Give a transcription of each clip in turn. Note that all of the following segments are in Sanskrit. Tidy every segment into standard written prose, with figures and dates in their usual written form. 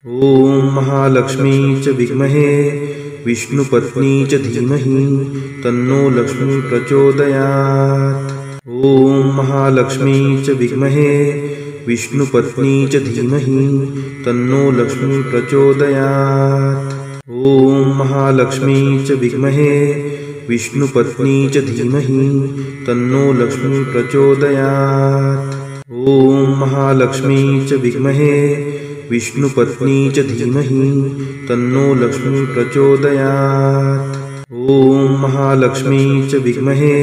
ॐ महालक्ष्मी च विद्महे विष्णुपत्नी च धीमहि तन्नो लक्ष्मी प्रचोदयात्। ॐ महालक्ष्मी च विद्महे विष्णुपत्नी च धीमहि तन्नो लक्ष्मी प्रचोदयात्। ॐ महालक्ष्मी च विद्महे विष्णुपत्नी च धीमहि तन्नो लक्ष्मी प्रचोदयात्। ॐ महालक्ष्मी च विद्महे विष्णुपत्नी च धीमहि तन्नो लक्ष्मी प्रचोदयात्। ॐ महालक्ष्मी च विद्महे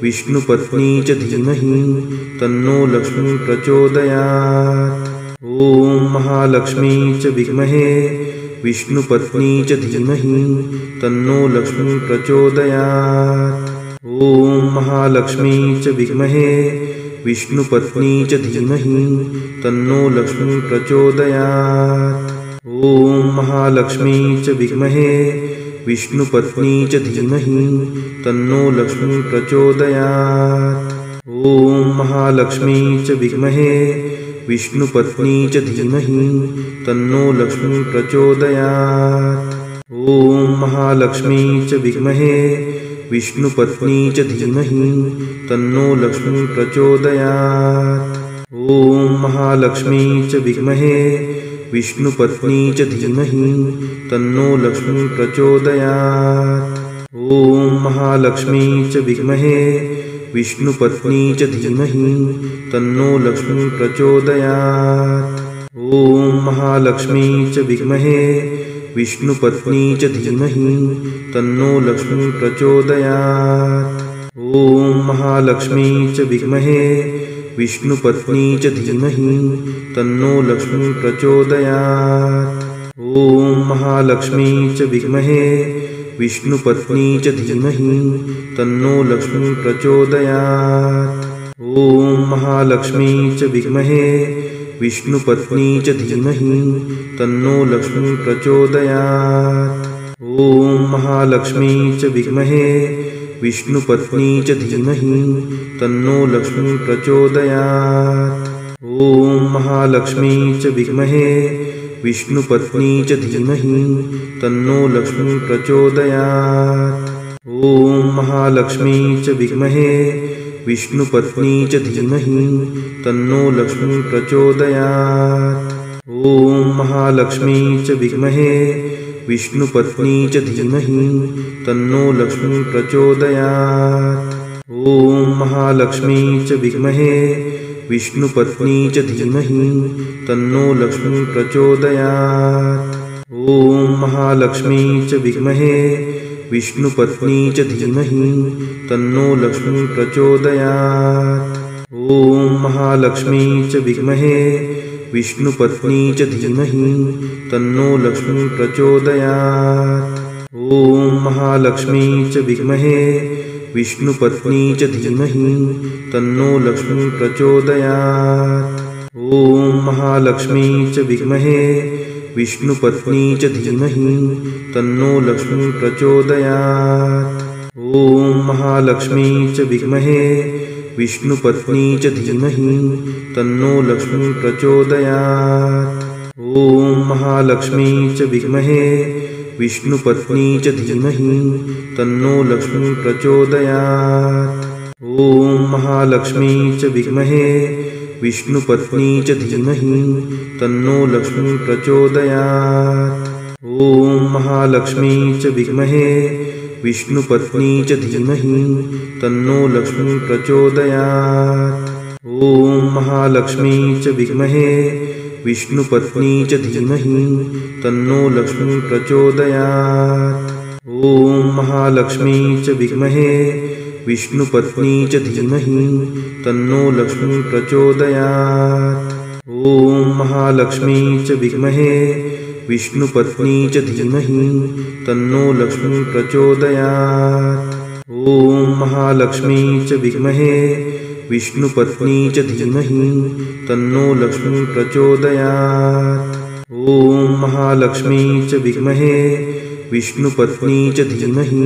विष्णुपत्नी च धीमहि तन्नो लक्ष्मी प्रचोदयात्। ॐ महालक्ष्मी च विद्महे विष्णुपत्नी च धीमहि तन्नो लक्ष्मी प्रचोदयात्। ॐ महालक्ष्मी च विद्महे विष्णुपत्नी च धीमहि तन्नो लक्ष्मी प्रचोदयात्। ॐ महालक्ष्मी च विद्महे विष्णुपत्नी च धीमहि तन्नो लक्ष्मी प्रचोदयात्। ॐ महालक्ष्मी च विद्महे विष्णुपत्नी च धीमहि तन्नो लक्ष्मी प्रचोदयात्। ॐ महालक्ष्मी च विद्महे विष्णुपत्नी च धीमहि तन्नो लक्ष्मी प्रचोदयात्। ॐ महालक्ष्मी च विद्महे विष्णुपत्नी च धीमहि तन्नो लक्ष्मी प्रचोदयात्। ॐ महालक्ष्मी च विद्महे विष्णुपत्नी च धीमहि तन्नो लक्ष्मी प्रचोदयात्। ॐ महालक्ष्मी च विद्महे विष्णुपत्नी च धीमहि तन्नो लक्ष्मी प्रचोदयात्। ॐ महालक्ष्मी च विद्महे विष्णुपत्नी च धीमहि तन्नो लक्ष्मी प्रचोदयात्। ॐ महालक्ष्मी च विद्महे विष्णुपत्नी च धीमहि तन्नो लक्ष्मी प्रचोदयात्। ॐ महालक्ष्मी च विद्महे विष्णुपत्नी च धीमहि तन्नो लक्ष्मी प्रचोदयात्। ॐ महालक्ष्मी च विद्महे विष्णुपत्नी च धीमहि तन्नो लक्ष्मी प्रचोदयात्। ॐ महालक्ष्मी च विद्महे विष्णुपत्नी च धीमहि तन्नो लक्ष्मी प्रचोदयात्। ॐ महालक्ष्मी च विद्महे विष्णुपत्नी च धीमहि तन्नो लक्ष्मी प्रचोदयात्। ॐ महालक्ष्मी च विद्महे विष्णुपत्नी च धीमहि तन्नो लक्ष्मी प्रचोदयात्। ॐ महालक्ष्मी च विद्महे विष्णुपत्नी च धीमहि तन्नो लक्ष्मी प्रचोदयात्। ॐ महालक्ष्मी च विद्महे विष्णुपत्नी च धीमहि तन्नो लक्ष्मी प्रचोदयात्। ॐ महालक्ष्मी च विद्महे विष्णुपत्नी च धीमहि तन्नो लक्ष्मी प्रचोदयात्। ॐ महालक्ष्मी च विद्महे विष्णुपत्नी च धीमहि तन्नो लक्ष्मी प्रचोदयात्। ॐ महालक्ष्मी च विद्महे विष्णुपत्नी च धीमहि तन्नो लक्ष्मी प्रचोदयात्। ॐ महालक्ष्मी च विद्महे विष्णुपत्नी च धीमहि तन्नो लक्ष्मी प्रचोदयात्। ॐ महालक्ष्मी च विद्महे विष्णुपत्नी च धीमहि तन्नो लक्ष्मी प्रचोदयात्। ॐ महालक्ष्मी च विद्महे विष्णुपत्नी च धीमहि तन्नो लक्ष्मी प्रचोदयात्। ॐ महालक्ष्मी च विद्महे विष्णुपत्नी च धीमहि तन्नो लक्ष्मी प्रचोदयात्। ॐ महालक्ष्मी च विद्महे विष्णुपत्नी च धीमहि तन्नो लक्ष्मी प्रचोदयात्। ॐ महालक्ष्मी च विद्महे विष्णुपत्नी च धीमहि तन्नो लक्ष्मी प्रचोदयात्। ॐ महालक्ष्मी च विद्महे विष्णुपत्नी च धीमहि तन्नो लक्ष्मी प्रचोदयात्। ॐ महालक्ष्मी च विद्महे विष्णुपत्नी च धीमहि तन्नो लक्ष्मी प्रचोदयात्। ॐ महालक्ष्मी च विद्महे विष्णुपत्नी च धीमहि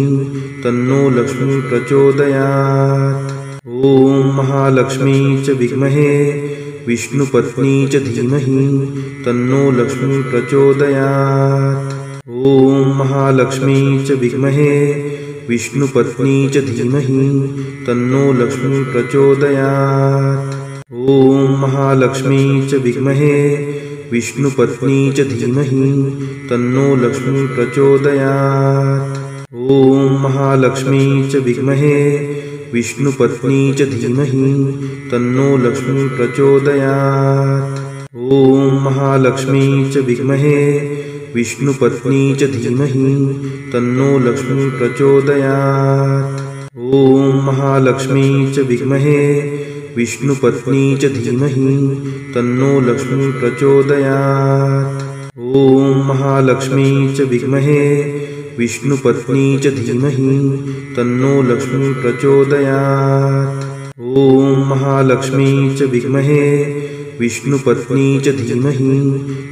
तन्नो लक्ष्मी प्रचोदयात्। ॐ महालक्ष्मी च विद्महे विष्णुपत्नी च धीमहि तन्नो लक्ष्मी प्रचोदयात्। ॐ महालक्ष्मी च विद्महे विष्णुपत्नी च धीमहि तन्नो लक्ष्मी प्रचोदयात्। ॐ महालक्ष्मी च विद्महे विष्णुपत्नी च धीमहि तन्नो लक्ष्मी प्रचोदयात्। ॐ महालक्ष्मी च विद्महे विष्णुपत्नी च धीमहि तन्नो लक्ष्मी प्रचोदयात्। ॐ महालक्ष्मी च विद्महे विष्णुपत्नी च धीमहि तन्नो लक्ष्मी प्रचोदयात्। ॐ महालक्ष्मी च विद्महे विष्णुपत्नी च धीमहि तन्नो लक्ष्मी प्रचोदयात्। ॐ महालक्ष्मी च विद्महे विष्णुपत्नी च धीमहि तन्नो लक्ष्मी प्रचोदयात्। ॐ महालक्ष्मी च विद्महे विष्णुपत्नी च धीमहि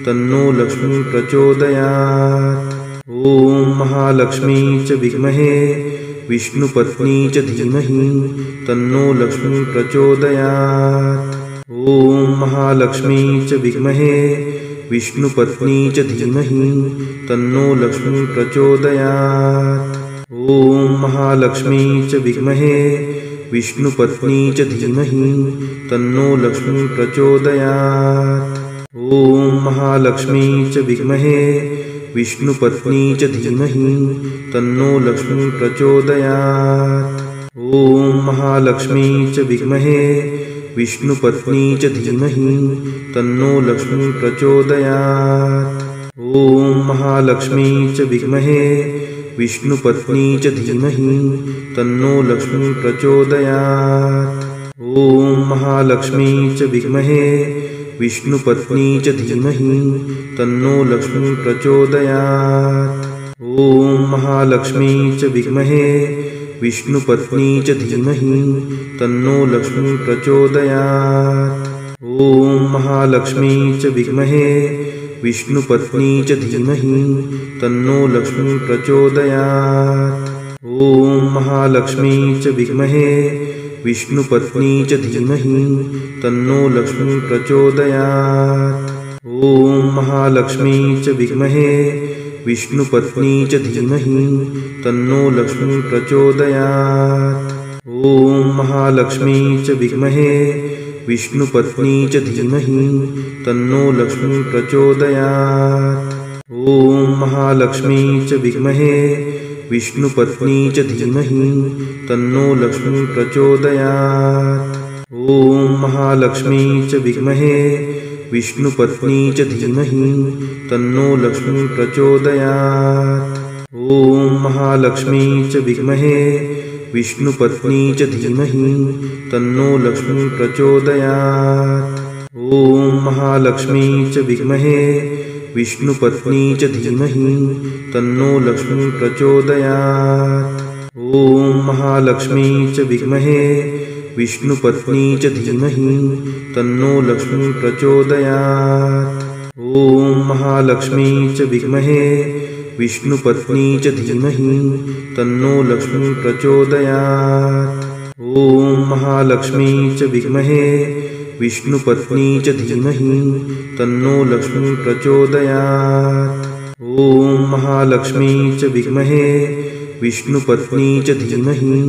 तन्नो लक्ष्मी प्रचोदयात्। ॐ महालक्ष्मी च विद्महे विष्णुपत्नी च धीमहि तन्नो लक्ष्मी प्रचोदयात्। ॐ महालक्ष्मी च विद्महे विष्णुपत्नी च धीमहि तन्नो लक्ष्मी प्रचोदयात्। ॐ महालक्ष्मी च विद्महे विष्णुपत्नी च धीमहि तन्नो लक्ष्मी प्रचोदयात्। ॐ महालक्ष्मी च विद्महे विष्णुपत्नी च धीमहि तन्नो लक्ष्मी प्रचोदयात्। ॐ महालक्ष्मी च विद्महे विष्णुपत्नी च धीमहि तन्नो लक्ष्मी प्रचोदयात्। ॐ महालक्ष्मी च विद्महे विष्णुपत्नी च धीमहि तन्नो लक्ष्मी प्रचोदयात्। ॐ महालक्ष्मी च विद्महे विष्णुपत्नी च धीमहि तन्नो लक्ष्मी प्रचोदयात्। ॐ महालक्ष्मी च विद्महे विष्णुपत्नी च धीमहि तन्नो लक्ष्मी प्रचोदयात्। ॐ महालक्ष्मी च विद्महे विष्णुपत्नी च धीमहि तन्नो लक्ष्मी प्रचोदयात्। ॐ महालक्ष्मी च विद्महे विष्णुपत्नी च धीमहि तन्नो लक्ष्मी प्रचोदयात्। ॐ महालक्ष्मी च विद्महे विष्णुपत्नी च धीमहि तन्नो लक्ष्मी प्रचोदयात्। ॐ महालक्ष्मी च विद्महे विष्णुपत्नी च धीमहि तन्नो लक्ष्मी प्रचोदयात्। ॐ महालक्ष्मी च विद्महे विष्णुपत्नी च धीमहि तन्नो लक्ष्मी प्रचोदयात्। ॐ महालक्ष्मी च विद्महे विष्णुपत्नी च धीमहि तन्नो लक्ष्मी प्रचोदयात्। ॐ महालक्ष्मी च विद्महे विष्णुपत्नी च धीमहि तन्नो लक्ष्मी प्रचोदयात्। ॐ महालक्ष्मी च विद्महे विष्णुपत्नी च धीमहि तन्नो लक्ष्मी प्रचोदयात्। ॐ महालक्ष्मी च विद्महे विष्णुपत्नी च धीमहि तन्नो लक्ष्मी प्रचोदयात्। ॐ महालक्ष्मी च विद्महे विष्णुपत्नी च धीमहि तन्नो लक्ष्मी प्रचोदयात्। ॐ महालक्ष्मी च विद्महे विष्णुपत्नी च धीमहि तन्नो लक्ष्मी प्रचोदयात्। ॐ महालक्ष्मी च विद्महे विष्णुपत्नी च धीमहि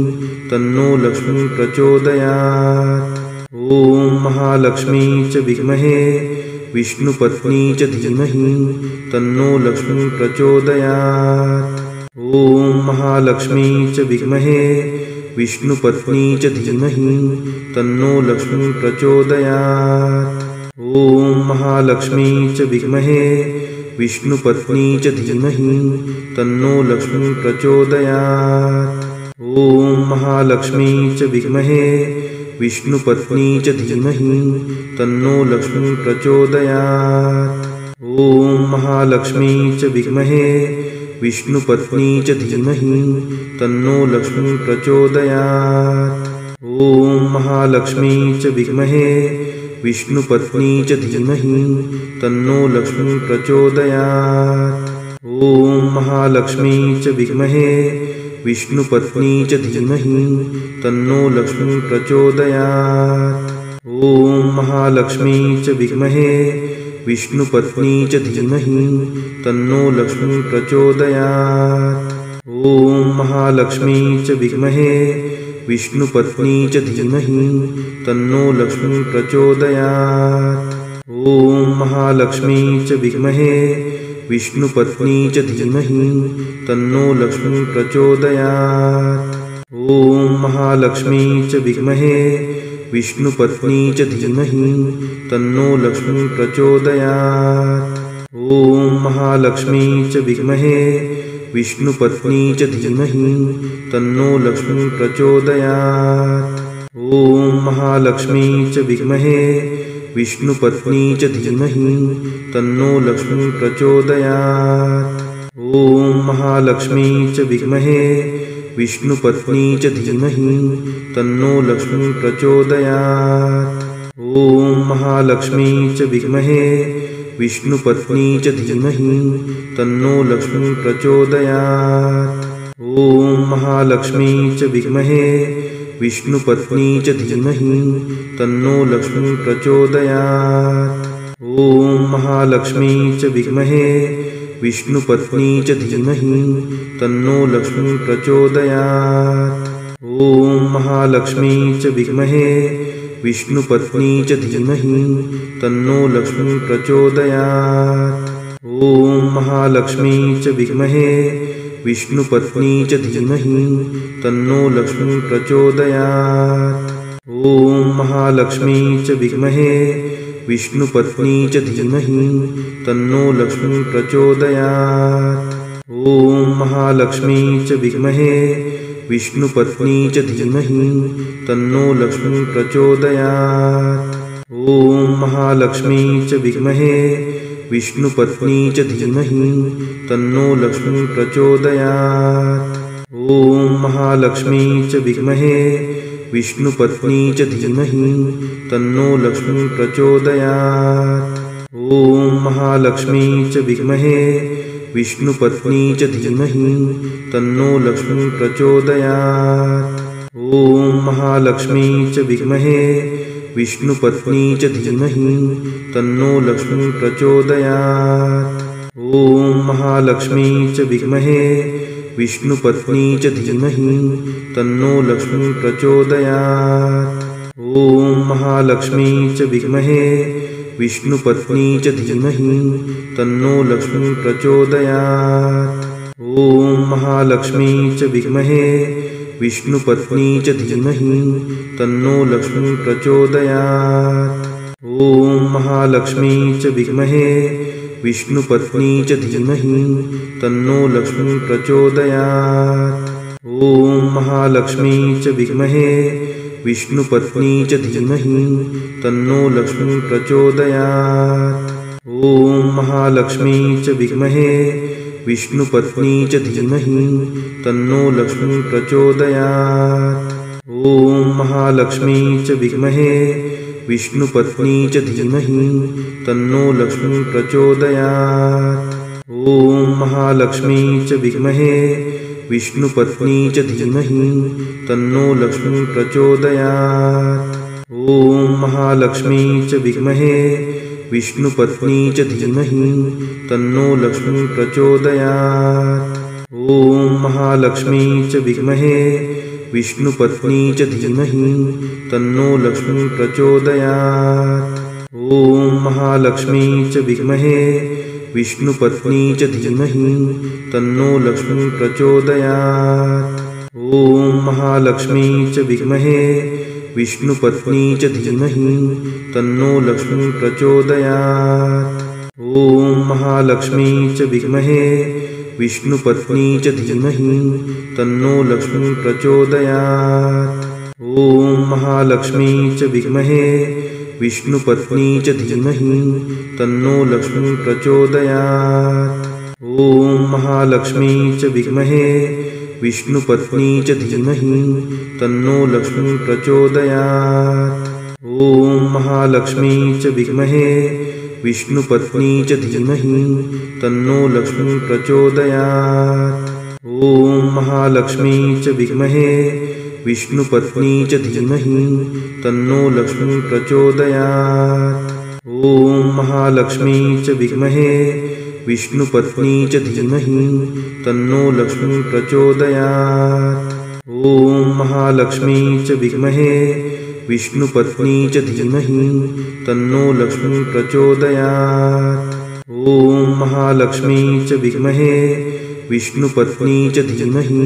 तन्नो लक्ष्मी प्रचोदयात्। ॐ महालक्ष्मी च विद्महे विष्णुपत्नी च धीमहि तन्नो लक्ष्मी प्रचोदयात्। ॐ महालक्ष्मी च विद्महे विष्णुपत्नी च धीमहि तन्नो लक्ष्मी प्रचोदयात्। ॐ महालक्ष्मी च विद्महे विष्णुपत्नी च धीमहि तन्नो लक्ष्मी प्रचोदयात्। ॐ महालक्ष्मी च विद्महे विष्णुपत्नी च धीमहि तन्नो लक्ष्मी प्रचोदयात्। ॐ महालक्ष्मी च विद्महे विष्णुपत्नी च धीमहि तन्नो लक्ष्मी प्रचोदयात्। ॐ महालक्ष्मी च विद्महे विष्णुपत्नी च धीमहि तन्नो लक्ष्मी प्रचोदयात्। ॐ महालक्ष्मी च विद्महे विष्णुपत्नी च धीमहि तन्नो लक्ष्मी प्रचोदयात्। ॐ महालक्ष्मी च विद्महे विष्णुपत्नी च धीमहि तन्नो लक्ष्मी प्रचोदयात्। ॐ महालक्ष्मी च विद्महे विष्णुपत्नी च धीमहि तन्नो लक्ष्मी प्रचोदयात्। ॐ महालक्ष्मी च विद्महे विष्णुपत्नी च धीमहि तन्नो लक्ष्मी प्रचोदयात्। ॐ महालक्ष्मी च विद्महे विष्णुपत्नी च धीमहि तन्नो लक्ष्मी प्रचोदयात्। ॐ महालक्ष्मी च विद्महे विष्णुपत्नी च धीमहि तन्नो लक्ष्मी प्रचोदयात्। ॐ महालक्ष्मी च विद्महे विष्णुपत्नी च धीमहि तन्नो लक्ष्मी प्रचोदयात्। ॐ महालक्ष्मी च विद्महे विष्णुपत्नी च धीमहि तन्नो लक्ष्मी प्रचोदयात्। ॐ महालक्ष्मी च विद्महे विष्णुपत्नी च धीमहि तन्नो लक्ष्मी प्रचोदयात्। ॐ महालक्ष्मी च विद्महे विष्णुपत्नी च धीमहि तन्नो लक्ष्मी प्रचोदयात्। ॐ महालक्ष्मी च विद्महे विष्णुपत्नी च धीमहि तन्नो लक्ष्मी प्रचोदयात्। ॐ महालक्ष्मी च विद्महे विष्णुपत्नी च धीमहि तन्नो लक्ष्मी प्रचोदयात्। ॐ महालक्ष्मी च विद्महे विष्णुपत्नी च धीमहि तन्नो लक्ष्मी प्रचोदयात्। ॐ महालक्ष्मी च विद्महे विष्णुपत्नी च धीमहि तन्नो लक्ष्मी प्रचोदयात्। ॐ महालक्ष्मी च विद्महे विष्णुपत्नी च धीमहि तन्नो लक्ष्मी प्रचोदयात्। ॐ महालक्ष्मी च विद्महे विष्णुपत्नी च धीमहि तन्नो लक्ष्मी प्रचोदयात्। ॐ महालक्ष्मी च विद्महे विष्णुपत्नी च धीमहि तन्नो लक्ष्मी प्रचोदयात्। ॐ महालक्ष्मी च विद्महे विष्णुपत्नी च धीमहि तन्नो लक्ष्मी प्रचोदयात्। ॐ महालक्ष्मी च विद्महे विष्णुपत्नी च धीमहि तन्नो लक्ष्मी प्रचोदयात्। ॐ महालक्ष्मी च विद्महे विष्णुपत्नी च धीमहि तन्नो लक्ष्मी प्रचोदयात्। ॐ महालक्ष्मी च विद्महे विष्णुपत्नी च धीमहि तन्नो लक्ष्मी प्रचोदयात्। ॐ महालक्ष्मी च विद्महे विष्णुपत्नी च धीमहि तन्नो लक्ष्मी प्रचोदयात्। ॐ महालक्ष्मी च विद्महे विष्णुपत्नी च धीमहि तन्नो लक्ष्मी प्रचोदयात्। ॐ महालक्ष्मी च विद्महे विष्णुपत्नी च धीमहि तन्नो लक्ष्मी प्रचोदयात्। ॐ महालक्ष्मी च विद्महे विष्णुपत्नी च धीमहि तन्नो लक्ष्मी प्रचोदयात्। ॐ महालक्ष्मी च विद्महे विष्णुपत्नी च धीमहि तन्नो लक्ष्मी प्रचोदयात्। ॐ महालक्ष्मी च विद्महे विष्णुपत्नी च धीमहि तन्नो लक्ष्मी प्रचोदयात्। ॐ महालक्ष्मी च विद्महे विष्णुपत्नी च धीमहि तन्नो लक्ष्मी प्रचोदयात्। ॐ महालक्ष्मी च विद्महे विष्णुपत्नी च धीमहि तन्नो लक्ष्मी प्रचोदयात्। ॐ महालक्ष्मी च विद्महे विष्णुपत्नी च धीमहि तन्नो लक्ष्मी प्रचोदयात्। ॐ महालक्ष्मी च विद्महे विष्णुपत्नी च धीमहि तन्नो लक्ष्मी प्रचोदयात्। ॐ महालक्ष्मी च विद्महे विष्णुपत्नी च धीमहि तन्नो लक्ष्मी प्रचोदयात्। ॐ महालक्ष्मी च विद्महे विष्णुपत्नी च धीमहि तन्नो लक्ष्मी प्रचोदयात्। ॐ महालक्ष्मी च विद्महे विष्णुपत्नी च धीमहि तन्नो लक्ष्मी प्रचोदयात्। ॐ महालक्ष्मी च विद्महे विष्णुपत्नी च धीमहि तन्नो लक्ष्मी प्रचोदयात्। ॐ महालक्ष्मी च विद्महे विष्णुपत्नी च धीमहि तन्नो लक्ष्मी प्रचोदयात्। ॐ महालक्ष्मी च विद्महे विष्णुपत्नी च धीमहि तन्नो लक्ष्मी प्रचोदयात्। ॐ महालक्ष्मी च विद्महे विष्णुपत्नी च धीमहि तन्नो लक्ष्मी प्रचोदयात्। ॐ महालक्ष्मी च विद्महे विष्णुपत्नी च धीमहि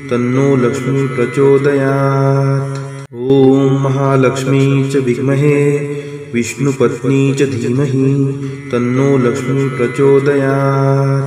तन्नो लक्ष्मी प्रचोदयात्। ॐ महालक्ष्मी च विद्महे विष्णुपत्नी च धीमहि तन्नो लक्ष्मी प्रचोदयात्।